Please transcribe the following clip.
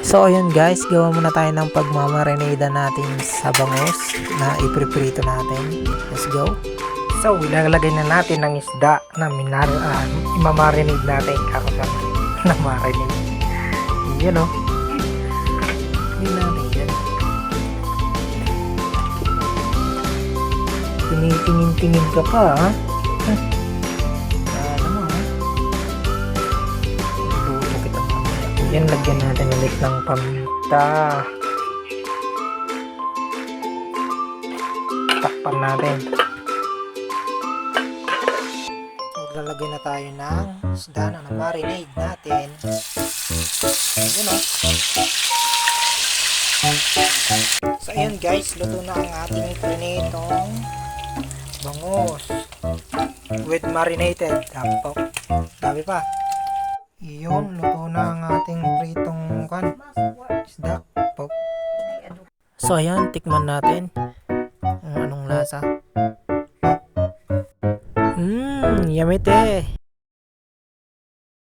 So ayun guys, gawa muna tayo ng pagmamarinada natin sa bangus na ipriprito natin. Let's go. So ilalagay na natin ng isda na imamarinade natin karoon na marinade. Yan o. Yun natin yan. Tinitingin-tingin ka pa ha. Yan, lagyan natin ulit ng paminta. Takpan natin. Maglalagay na tayo ng isda na marinade natin. Yun o. So ayan guys, luto na ang ating prinitong bangus with marinated tapok. Dami pa. Iyon, luto na ang ating pritong isda. Pop. So ayan, tikman natin kung anong lasa. Yummy te.